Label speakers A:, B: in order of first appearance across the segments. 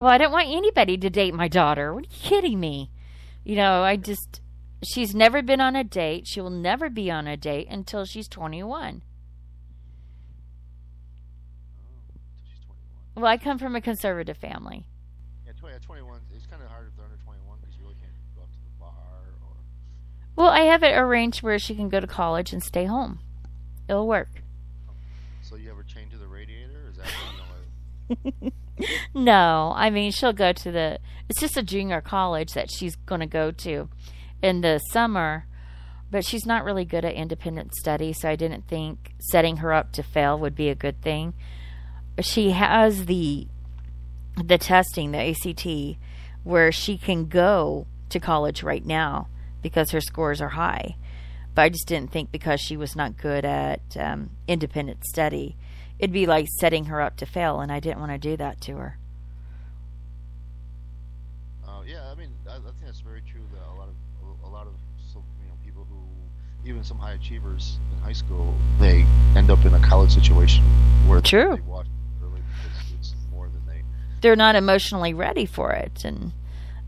A: Well, I don't want anybody to date my daughter. What are you kidding me? She's never been on a date. She will never be on a date until she's 21.
B: Until she's 21.
A: Well, I come from a conservative family.
B: Yeah, 21. It's kind of hard if they're under 21 because you really can't go out to the bar or.
A: Well, I have it arranged where she can go to college and stay home. It'll work.
B: So you ever chained to the radiator? Or is that what you know?
A: No, I mean, she'll go to it's just a junior college that she's going to go to in the summer, but she's not really good at independent study, so I didn't think setting her up to fail would be a good thing. She has the testing, the ACT, where she can go to college right now because her scores are high. But I just didn't think because she was not good at independent study, it'd be like setting her up to fail, and I didn't want to do that to her.
B: Yeah, I mean, I think that's very true. That a lot of people who, even some high achievers in high school, they end up in a college situation where
A: True.
B: they watch early because it's more than
A: they're not emotionally ready for it. And,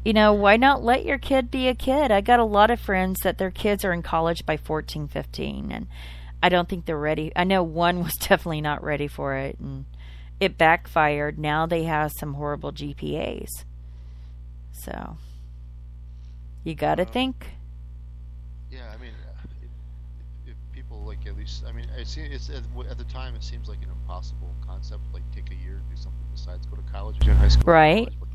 A: why not let your kid be a kid? I got a lot of friends that their kids are in college by 14, 15, and I don't think they're ready. I know one was definitely not ready for it, and it backfired. Now they have some horrible GPAs. So, you got to think.
B: Yeah, I mean, if people like at least, I mean, it's at the time it seems like an impossible concept. Like take a year to do something besides go to college. If you're in high school,
A: right?
B: College, but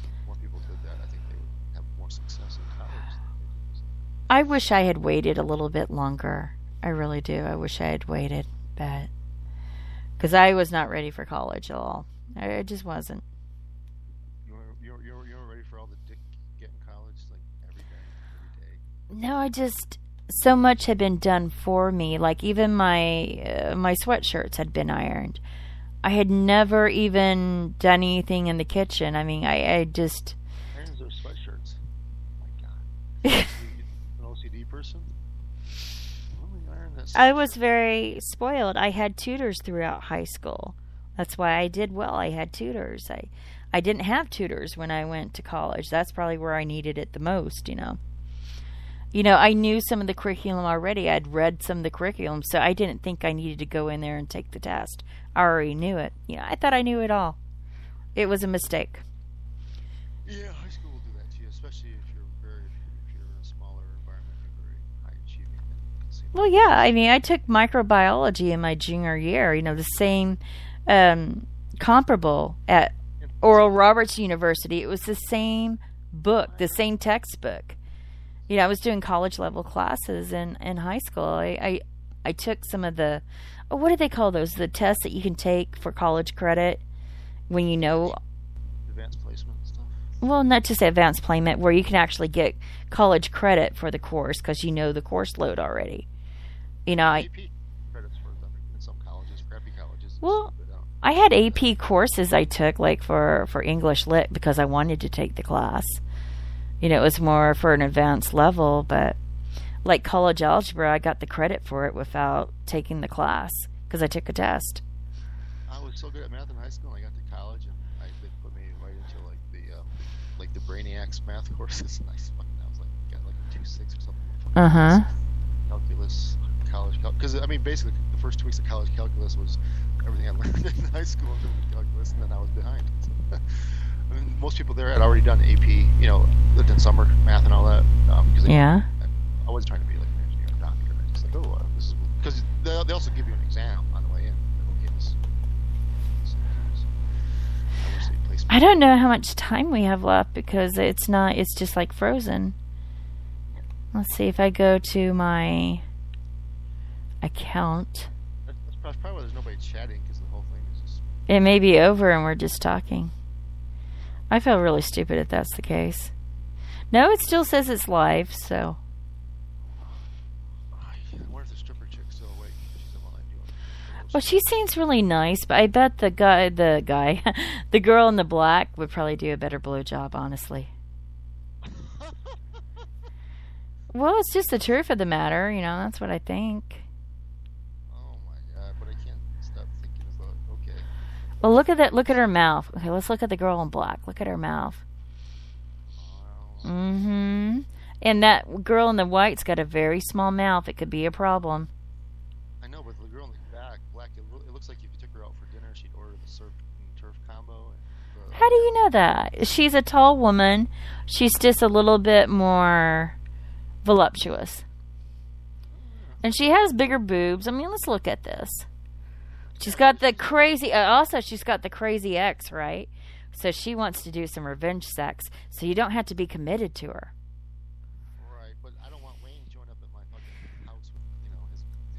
B: if more people did that, I think they would have more success in college.
A: I wish I had waited a little bit longer. I really do. I wish I had waited, but because I was not ready for college at all. I just wasn't.
B: You were ready for all the dick getting college like every day.
A: No, so much had been done for me. Like even my sweatshirts had been ironed. I had never even done anything in the kitchen. I mean, I just.
B: Irons those sweatshirts. Oh my God. An OCD person.
A: I was very spoiled. I had tutors throughout high school. That's why I did well. I had tutors. I didn't have tutors when I went to college. That's probably where I needed it the most, I knew some of the curriculum already. I'd read some of the curriculum, so I didn't think I needed to go in there and take the test. I already knew it. I thought I knew it all. It was a mistake.
B: Yeah, high school will do that to you, especially if you're in a smaller environment, you're very high achieving.
A: Well, yeah. I mean, I took microbiology in my junior year. The same comparable at Oral Roberts University. It was the same book, the same textbook. I was doing college level classes in high school. I took some of the, what do they call those? The tests that you can take for college credit when
B: advanced placement and stuff.
A: Well, not just advanced placement, where you can actually get college credit for the course because you know the course load already.
B: AP credits for them in some colleges, crappy colleges.
A: Well, I had AP courses I took like for English Lit because I wanted to take the class. It was more for an advanced level, but like college algebra, I got the credit for it without taking the class because I took a test.
B: I was so good at math in high school, and I got to college, and they put me right into the Brainiacs math courses, and I was like got like a 2.6 or something. Calculus, college because I mean basically the first 2 weeks of college calculus was everything I learned in high school in calculus, and then I was behind. So, I mean, most people there had already done AP, they'd done summer math and all that. Because I was trying to be like an engineer or doctor, and I just like, this is because they also give you an exam on the way in.
A: I don't know how much time we have left because it's just like frozen. Let's see if I go to my account.
B: That's probably why there's nobody chatting because the whole thing is just.
A: It may be over and we're just talking. I feel really stupid if that's the case. No, it still says it's live, so.
B: I wonder if the stripper chick's still awake. She's alive.
A: Well, she seems really nice, but I bet the girl in the black would probably do a better blowjob, honestly. Well, it's just the truth of the matter, that's what I think.
B: Oh my God, but I can't stop thinking about, okay.
A: Well, look at that. Look at her mouth. Okay, let's look at the girl in black. Look at her mouth. Mm-hmm. And that girl in the white's got a very small mouth. It could be a problem.
B: I know, but the girl in the black, it looks like if you took her out for dinner, she'd order the surf and turf combo.
A: How do you know that? She's a tall woman. She's just a little bit more voluptuous. And she has bigger boobs. I mean, let's look at this. She's got the crazy... also, she's got the crazy ex, right? So she wants to do some revenge sex. So you don't have to be committed to her.
B: Right, but I don't want Wayne showing up at my fucking house with,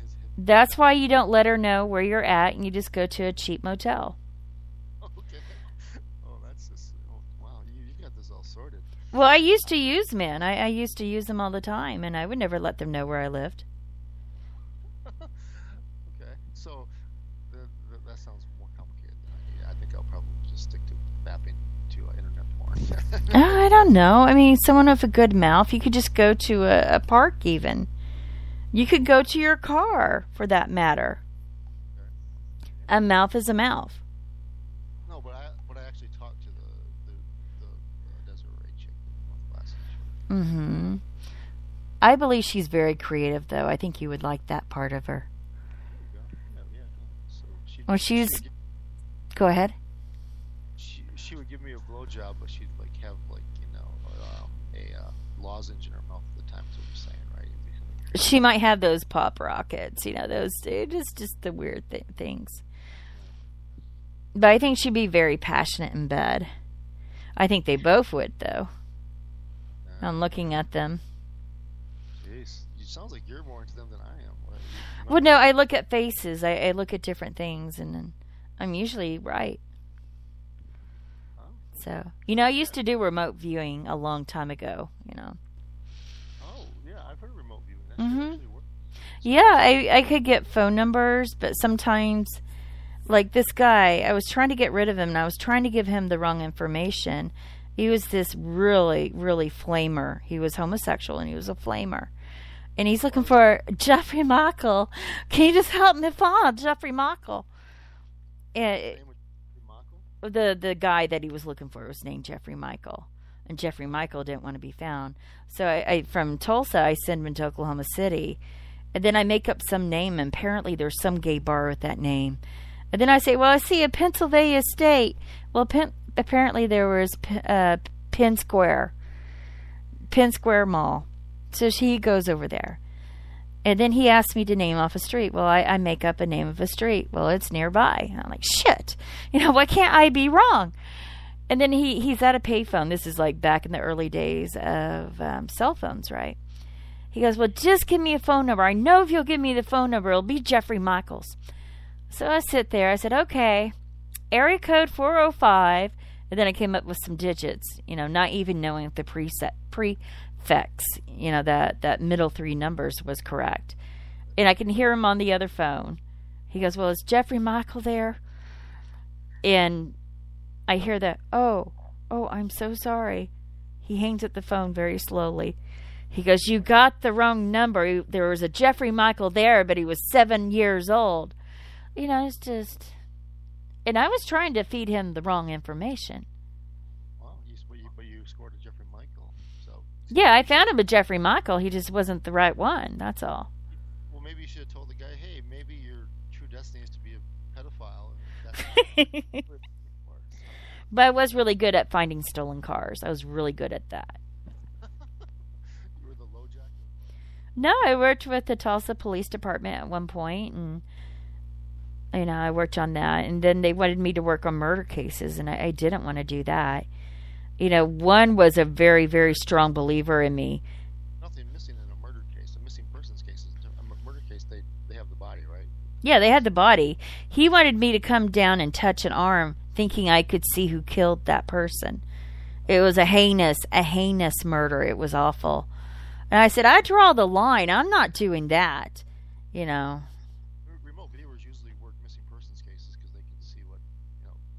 B: his
A: That's why you don't let her know where you're at, and you just go to a cheap motel.
B: Okay. Oh, that's just... Oh, wow, you got this all sorted.
A: Well, I used to use men. I used to use them all the time, and I would never let them know where I lived.
B: Okay, so that sounds more complicated than I need. I think I'll probably just stick to mapping to internet porn.
A: I don't know. I mean, someone with a good mouth, you could just go to a park even. You could go to your car, for that matter.
B: Okay.
A: A mouth is a mouth.
B: No, but I actually talked to the Desiree chick with glasses.
A: Mm-hmm. I believe she's very creative, though. I think you would like that part of her.
B: So
A: she's... Go ahead.
B: She would give me a blowjob, but she'd have a lozenge in her mouth at the time. Is what you're saying, right?
A: She might have those pop rockets, those just the weird things. But I think she'd be very passionate in bed. I think they both would, though. I'm looking at them.
B: Jeez, it sounds like you're more into them than I am.
A: Well, no, I look at faces. I look at different things, and then I'm usually right.
B: Oh.
A: So, I used to do remote viewing a long time ago,
B: Oh, yeah, I've heard of remote viewing. That actually works.
A: Yeah, I could get phone numbers, but sometimes, like this guy, I was trying to get rid of him, and I was trying to give him the wrong information. He was this really, really flamer. He was homosexual, and he was a flamer. And he's looking for Jeffrey Michael. Can you just help me find Jeffrey Michael? And the guy that he was looking for was named Jeffrey Michael. And Jeffrey Michael didn't want to be found. So I from Tulsa, I send him to Oklahoma City. And then I make up some name, and apparently there's some gay bar with that name. And then I say, well, I see a Pennsylvania State. Well, apparently there was Penn Square Mall. So he goes over there. And then he asked me to name off a street. Well, I make up a name of a street. Well, it's nearby. And I'm like, shit. Why can't I be wrong? And then he's at a payphone. This is like back in the early days of cell phones, right? He goes, well, just give me a phone number. I know if you'll give me the phone number, it'll be Jeffrey Michaels. So I sit there. I said, okay, area code 405. And then I came up with some digits, not even knowing if the prefix, that middle three numbers was correct. And I can hear him on the other phone. He goes, well, is Jeffrey Michael there? And I hear that, oh, I'm so sorry. He hangs up the phone very slowly. He goes, you got the wrong number. There was a Jeffrey Michael there, but he was 7 years old. It's just... And I was trying to feed him the wrong information.
B: Well, but you scored a Jeffrey Michael. So
A: yeah, I found him a Jeffrey Michael. He just wasn't the right one. That's all.
B: Well, maybe you should have told the guy, hey, maybe your true destiny is to be a pedophile. And that's
A: But I was really good at finding stolen cars. I was really good at that.
B: You were the LoJack?
A: No, I worked with the Tulsa Police Department at one point, and I worked on that. And then they wanted me to work on murder cases, and I didn't want to do that. One was a very, very strong believer in me.
B: Nothing missing in a murder case. A missing persons case is a murder case. They have the body, right?
A: Yeah, they had the body. He wanted me to come down and touch an arm, thinking I could see who killed that person. It was a heinous murder. It was awful. And I said, I draw the line. I'm not doing that.
B: Remote viewers usually work missing persons cases because they can see what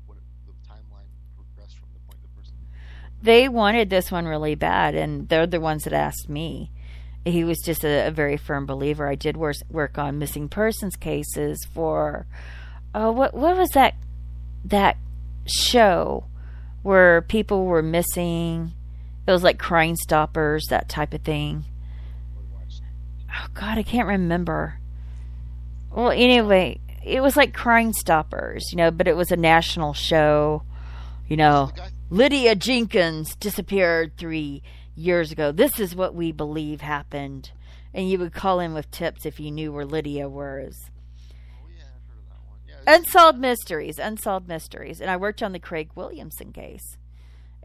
B: the timeline progressed from the point the person.
A: They wanted this one really bad, and they're the ones that asked me. He was just a very firm believer. I did work on missing persons cases for, what was that that show where people were missing. It was like Crime Stoppers, that type of thing. Oh God, I can't remember. Well, anyway, it was like Crime Stoppers, but it was a national show. Lydia Jenkins disappeared 3 years ago. This is what we believe happened. And you would call in with tips if you knew where Lydia was.
B: Oh, yeah, I've heard of that one. Yeah,
A: Unsolved Mysteries. And I worked on the Craig Williamson case.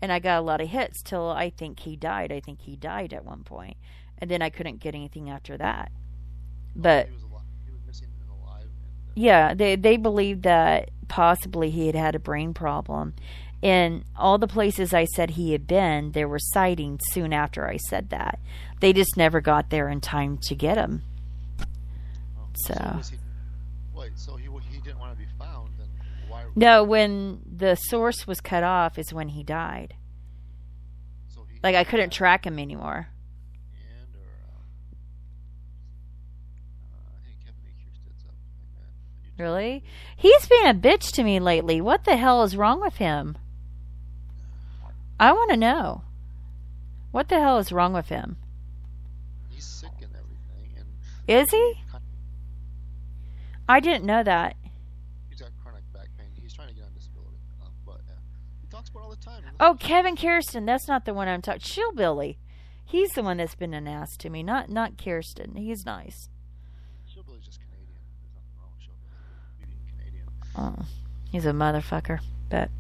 A: And I got a lot of hits till I think he died. I think he died at one point. And then I couldn't get anything after that. But
B: he was missing and alive.
A: Yeah, they believed that possibly he had had a brain problem. In all the places I said he had been, there were sightings soon after I said that. They just never got there in time to get him.
B: So he didn't want to be found, then why?
A: No, when the source was cut off is when he died.
B: So
A: I couldn't track him anymore.
B: I think Kevin McHugh did something like that.
A: Really? He's been a bitch to me lately. What the hell is wrong with him? I want to know. What the hell is wrong with him?
B: He's sick and everything.
A: Is he? I didn't know that.
B: He's got chronic back pain. He's trying to get on disability. But he talks about it all the time.
A: Oh, Kevin Kirsten. That's not the one I'm talking. Shillbilly. He's the one that's been an ass to me. Not Kirsten. He's nice.
B: Shillbilly's just Canadian. There's nothing wrong with Shillbilly. Being Canadian.
A: Oh, he's a motherfucker. But,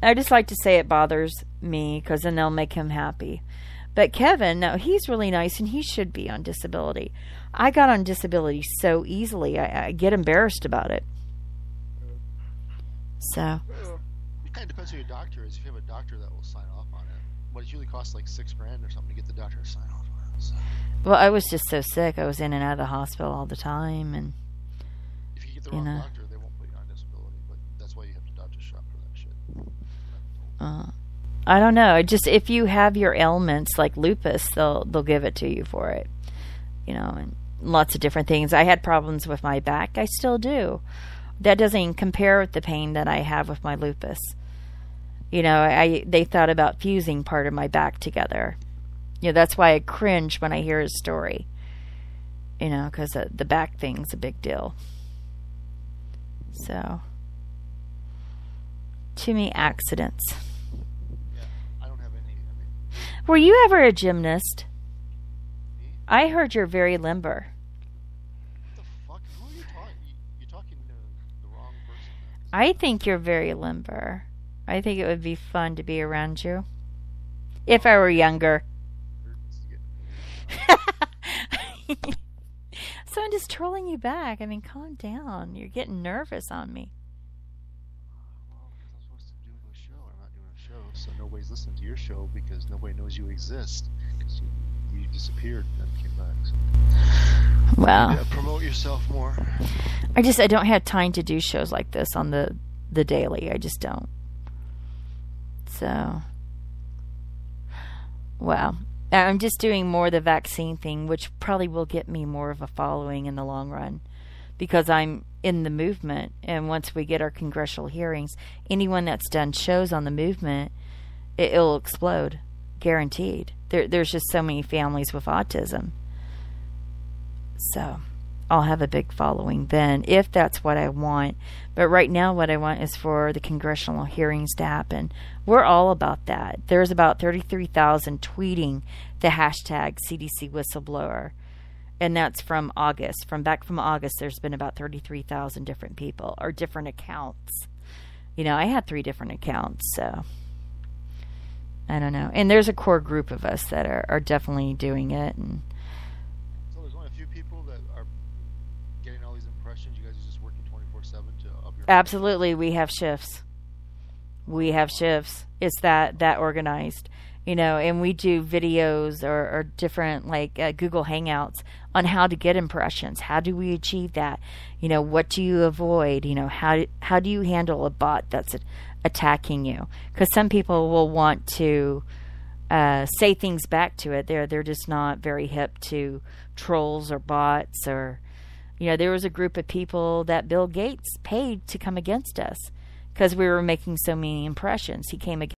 A: I just like to say it bothers me because then they'll make him happy. But Kevin, no, he's really nice and he should be on disability. I got on disability so easily. I get embarrassed about it. So.
B: It kind of depends who your doctor is. If you have a doctor that will sign off on it. But it usually costs like $6,000 or something to get the doctor to sign off on it. So.
A: Well, I was just so sick. I was in and out of the hospital all the time. And
B: if you get the wrong doctor, they won't put you on disability. But that's why you have to doctor shop for that shit.
A: I don't know. Just if you have your ailments like lupus, they'll give it to you for it. And lots of different things. I had problems with my back. I still do. That doesn't even compare with the pain that I have with my lupus. They thought about fusing part of my back together. That's why I cringe when I hear his story. Because the back thing's a big deal. So, too many accidents. Were you ever a gymnast?
B: Me?
A: I heard you're very limber.
B: What the fuck? Who are you talking? You're talking to the wrong person.
A: I think you're very limber. I think it would be fun to be around you. If I were younger. So I'm just trolling you back. I mean, calm down. You're getting nervous on me.
B: Well, because I'm supposed to be doing a show. I'm not doing a show, so nobody's listening to your show because nobody knows you exist. Because you disappeared and then came back. So.
A: Wow.
B: Yeah, promote yourself more.
A: I don't have time to do shows like this on the daily. I just don't. So, wow. I'm just doing more of the vaccine thing, which probably will get me more of a following in the long run because I'm in the movement. And once we get our congressional hearings, anyone that's done shows on the movement, it'll explode. Guaranteed. There's just so many families with autism. So I'll have a big following then, if that's what I want. But right now what I want is for the congressional hearings to happen. We're all about that. There's about 33,000 tweeting the hashtag CDC whistleblower. And that's from August. From August, there's been about 33,000 different people, or different accounts. I had 3 different accounts, so I don't know. And there's a core group of us that are definitely doing it. And
B: so there's only a few people that are getting all these impressions. You guys are just working 24/7 to up your...
A: Absolutely, we have shifts. It's that organized. And we do videos or different Google Hangouts on how to get impressions. How do we achieve that? What do you avoid? How do you handle a bot that's attacking you? Because some people will want to say things back to it. They're just not very hip to trolls or bots or There was a group of people that Bill Gates paid to come against us because we were making so many impressions. He came against